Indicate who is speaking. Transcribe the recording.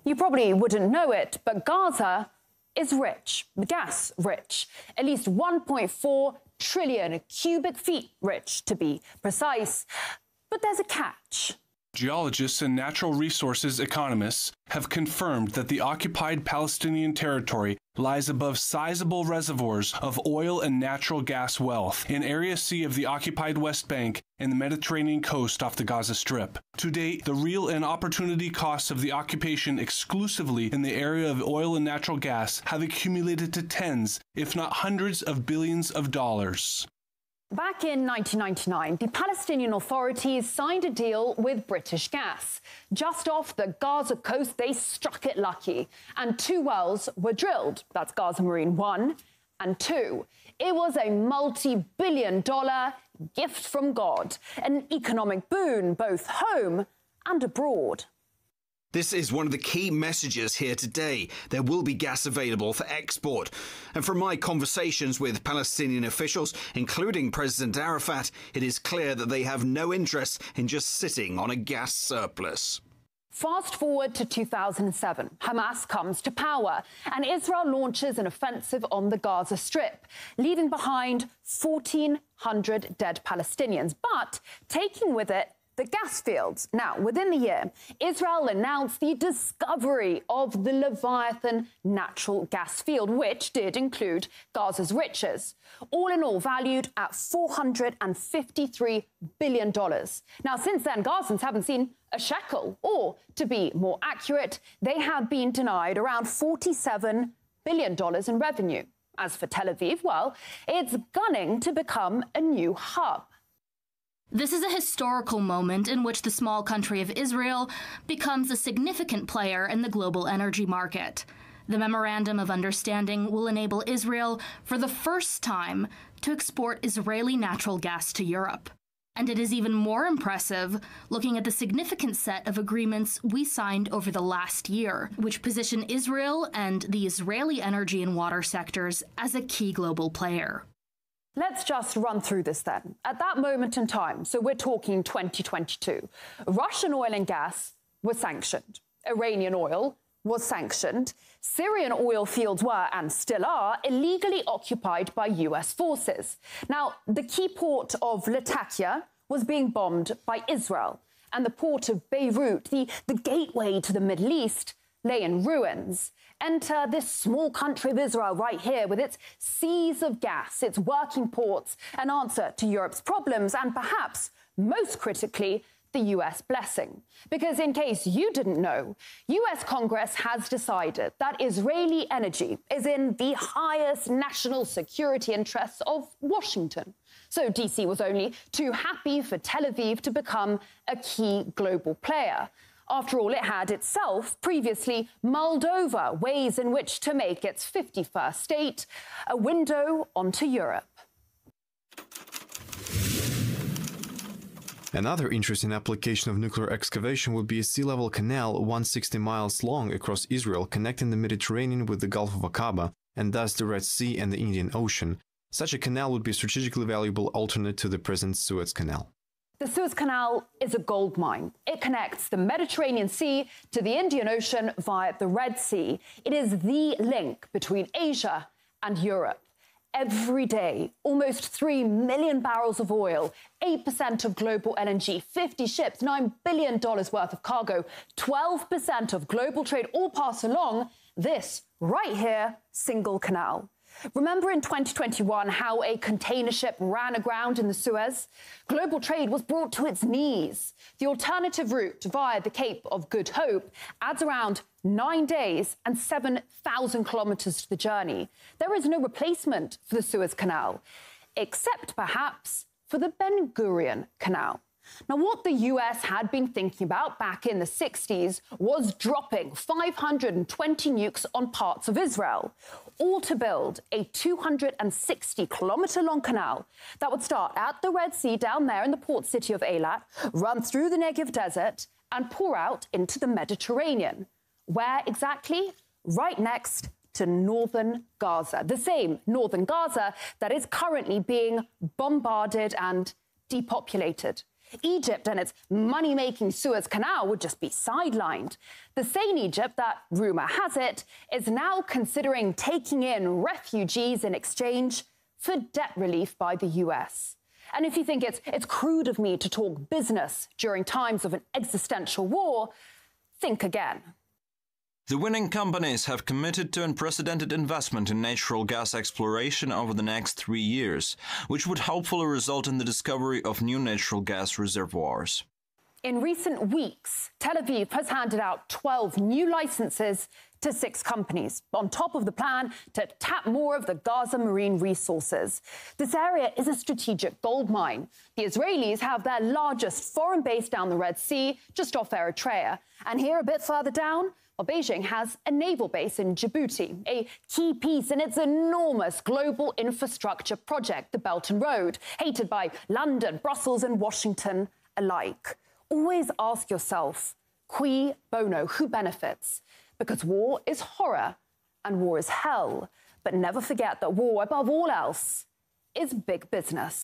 Speaker 1: You probably wouldn't know it, but Gaza is rich, gas rich, at least 1.4 trillion cubic feet rich, to be precise. But there's a catch.
Speaker 2: Geologists and natural resources economists have confirmed that the occupied Palestinian territory lies above sizable reservoirs of oil and natural gas wealth in Area C of the occupied West Bank and the Mediterranean coast off the Gaza Strip. To date, the real and opportunity costs of the occupation exclusively in the area of oil and natural gas have accumulated to tens, if not hundreds of billions of dollars.
Speaker 1: Back in 1999, the Palestinian authorities signed a deal with British Gas. Just off the Gaza coast, they struck it lucky, and 2 wells were drilled. That's Gaza Marine 1 and 2. It was a multi-billion-dollar gift from God, an economic boon both home and abroad.
Speaker 3: This is one of the key messages here today. There will be gas available for export. And from my conversations with Palestinian officials, including President Arafat, it is clear that they have no interest in just sitting on a gas surplus.
Speaker 1: Fast forward to 2007, Hamas comes to power and Israel launches an offensive on the Gaza Strip, leaving behind 1,400 dead Palestinians, but taking with it the gas fields. Now, within the year, Israel announced the discovery of the Leviathan natural gas field, which did include Gaza's riches, all in all valued at $453 billion. Now, since then, Gazans haven't seen a shekel, or to be more accurate, they have been denied around $47 billion in revenue. As for Tel Aviv, well, it's gunning to become a new hub.
Speaker 4: This is a historical moment in which the small country of Israel becomes a significant player in the global energy market. The Memorandum of Understanding will enable Israel, for the first time, to export Israeli natural gas to Europe. And it is even more impressive looking at the significant set of agreements we signed over the last year, which position Israel and the Israeli energy and water sectors as a key global player.
Speaker 1: Let's just run through this then. At that moment in time, so we're talking 2022, Russian oil and gas was sanctioned. Iranian oil was sanctioned. Syrian oil fields were, and still are, illegally occupied by US forces. Now, the key port of Latakia was being bombed by Israel, and the port of Beirut, the gateway to the Middle East, lay in ruins. Enter this small country of Israel right here with its seas of gas, its working ports, an answer to Europe's problems, and perhaps, most critically, the US blessing. Because in case you didn't know, US Congress has decided that Israeli energy is in the highest national security interests of Washington. So DC was only too happy for Tel Aviv to become a key global player. After all, it had itself previously mulled over ways in which to make its 51st state a window onto Europe.
Speaker 5: Another interesting application of nuclear excavation would be a sea-level canal 160 miles long across Israel, connecting the Mediterranean with the Gulf of Aqaba and thus the Red Sea and the Indian Ocean. Such a canal would be a strategically valuable alternate to the present Suez Canal.
Speaker 1: The Suez Canal is a gold mine. It connects the Mediterranean Sea to the Indian Ocean via the Red Sea. It is the link between Asia and Europe. Every day, almost 3 million barrels of oil, 8% of global LNG, 50 ships, $9 billion worth of cargo, 12% of global trade all pass along this, right here, single canal. Remember in 2021 how a container ship ran aground in the Suez? Global trade was brought to its knees. The alternative route via the Cape of Good Hope adds around 9 days and 7,000 kilometers to the journey. There is no replacement for the Suez Canal, except perhaps for the Ben Gurion Canal. Now, what the US had been thinking about back in the 60s was dropping 520 nukes on parts of Israel, all to build a 260-kilometre-long canal that would start at the Red Sea down there in the port city of Eilat, run through the Negev desert and pour out into the Mediterranean. Where exactly? Right next to northern Gaza, the same northern Gaza that is currently being bombarded and depopulated. Egypt and its money-making Suez Canal would just be sidelined. The same Egypt that, rumour has it, is now considering taking in refugees in exchange for debt relief by the US. And if you think it's crude of me to talk business during times of an existential war, think again.
Speaker 6: The winning companies have committed to unprecedented investment in natural gas exploration over the next 3 years, which would hopefully result in the discovery of new natural gas reservoirs.
Speaker 1: In recent weeks, Tel Aviv has handed out 12 new licenses to 6 companies, on top of the plan to tap more of the Gaza marine resources. This area is a strategic gold mine. The Israelis have their largest foreign base down the Red Sea, just off Eritrea. And here, a bit further down, well, Beijing has a naval base in Djibouti, a key piece in its enormous global infrastructure project, the Belt and Road, hated by London, Brussels and Washington alike. Always ask yourself, cui bono, who benefits? Because war is horror and war is hell. But never forget that war, above all else, is big business.